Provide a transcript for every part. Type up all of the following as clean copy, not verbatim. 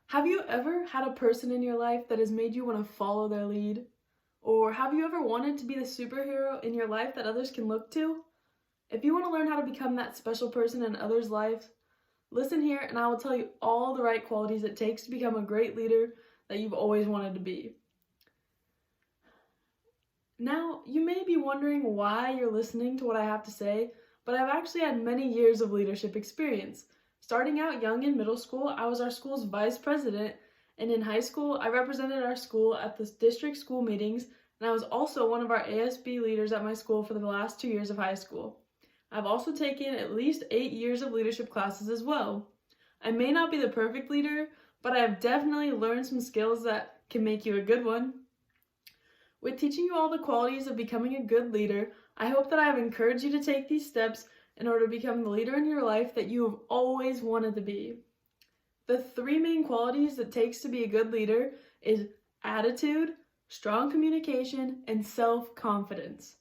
Have you ever had a person in your life that has made you want to follow their lead? Or have you ever wanted to be the superhero in your life that others can look to? If you want to learn how to become that special person in others' lives, listen here and I will tell you all the right qualities it takes to become a great leader that you've always wanted to be. Now, you may be wondering why you're listening to what I have to say, but I've actually had many years of leadership experience. Starting out young in middle school, I was our school's vice president, and in high school, I represented our school at the district school meetings, and I was also one of our ASB leaders at my school for the last 2 years of high school. I've also taken at least 8 years of leadership classes as well. I may not be the perfect leader, but I have definitely learned some skills that can make you a good one. With teaching you all the qualities of becoming a good leader, I hope that I have encouraged you to take these steps in order to become the leader in your life that you have always wanted to be. The 3 main qualities it takes to be a good leader is attitude, strong communication, and self-confidence.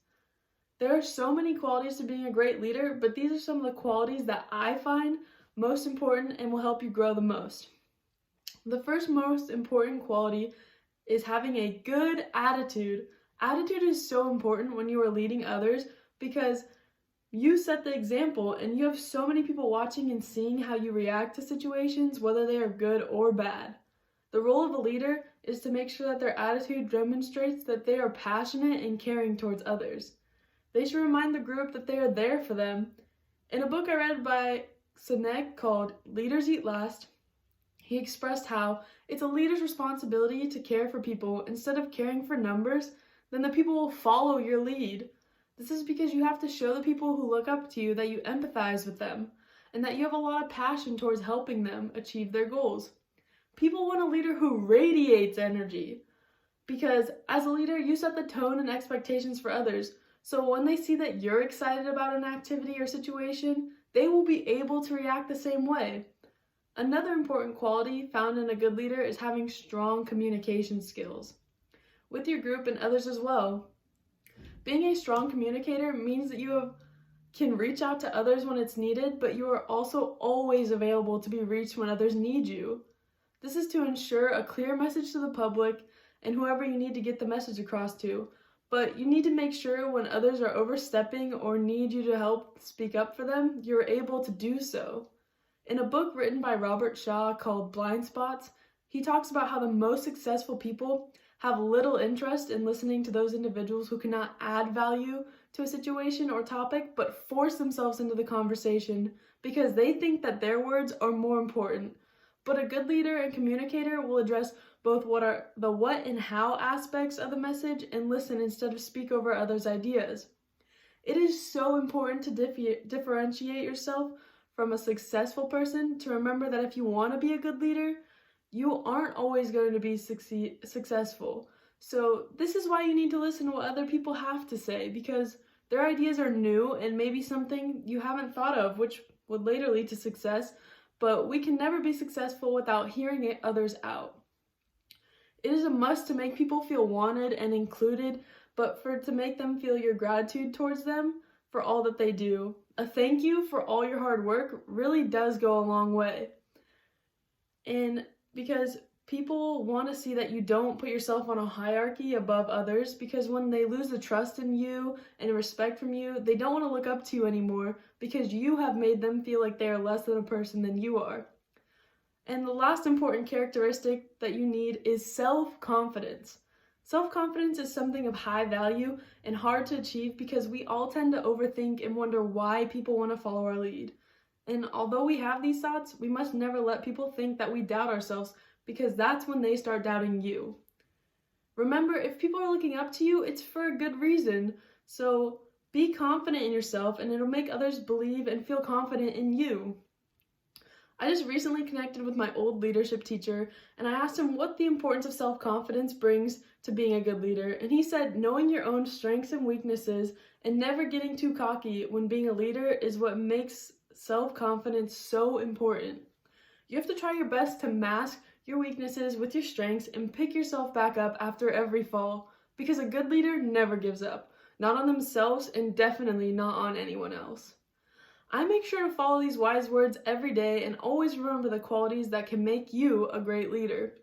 There are so many qualities to being a great leader, but these are some of the qualities that I find most important and will help you grow the most. The first most important quality is having a good attitude. Attitude is so important when you are leading others because you set the example and you have so many people watching and seeing how you react to situations, whether they are good or bad. The role of a leader is to make sure that their attitude demonstrates that they are passionate and caring towards others. They should remind the group that they are there for them. In a book I read by Sinek called Leaders Eat Last, he expressed how it's a leader's responsibility to care for people instead of caring for numbers, then the people will follow your lead. This is because you have to show the people who look up to you that you empathize with them and that you have a lot of passion towards helping them achieve their goals. People want a leader who radiates energy because as a leader, you set the tone and expectations for others. So when they see that you're excited about an activity or situation, they will be able to react the same way. Another important quality found in a good leader is having strong communication skills with your group and others as well. Being a strong communicator means that you can reach out to others when it's needed, but you are also always available to be reached when others need you. This is to ensure a clear message to the public and whoever you need to get the message across to. But you need to make sure when others are overstepping or need you to help speak up for them, you're able to do so. In a book written by Robert Shaw called Blind Spots, he talks about how the most successful people have little interest in listening to those individuals who cannot add value to a situation or topic, but force themselves into the conversation because they think that their words are more important. But a good leader and communicator will address both what are the what and how aspects of the message and listen instead of speak over others' ideas. It is so important to differentiate yourself from a successful person to remember that if you want to be a good leader, you aren't always going to be successful. So this is why you need to listen to what other people have to say because their ideas are new and maybe something you haven't thought of, which would later lead to success, but we can never be successful without hearing others out. It is a must to make people feel wanted and included, but to make them feel your gratitude towards them for all that they do. A thank you for all your hard work really does go a long way. And because people want to see that you don't put yourself on a hierarchy above others, because when they lose the trust in you and respect from you, they don't want to look up to you anymore because you have made them feel like they are less than a person than you are. And the last important characteristic that you need is self-confidence. Self-confidence is something of high value and hard to achieve because we all tend to overthink and wonder why people want to follow our lead. And although we have these thoughts, we must never let people think that we doubt ourselves because that's when they start doubting you. Remember, if people are looking up to you, it's for a good reason. So be confident in yourself and it'll make others believe and feel confident in you. I just recently connected with my old leadership teacher and I asked him what the importance of self-confidence brings to being a good leader, and he said knowing your own strengths and weaknesses and never getting too cocky when being a leader is what makes self-confidence so important. You have to try your best to mask your weaknesses with your strengths and pick yourself back up after every fall because a good leader never gives up, not on themselves and definitely not on anyone else. I make sure to follow these wise words every day and always remember the qualities that can make you a great leader.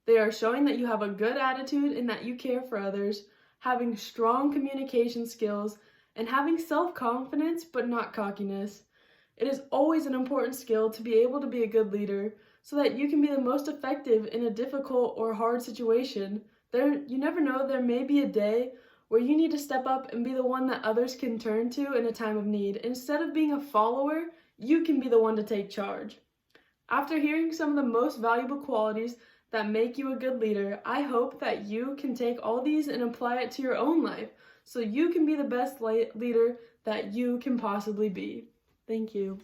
They are showing that you have a good attitude and that you care for others, having strong communication skills, and having self-confidence but not cockiness. It is always an important skill to be able to be a good leader so that you can be the most effective in a difficult or hard situation. You never know, there may be a day where you need to step up and be the one that others can turn to in a time of need. Instead of being a follower, you can be the one to take charge. After hearing some of the most valuable qualities that make you a good leader, I hope that you can take all these and apply it to your own life so you can be the best leader that you can possibly be. Thank you.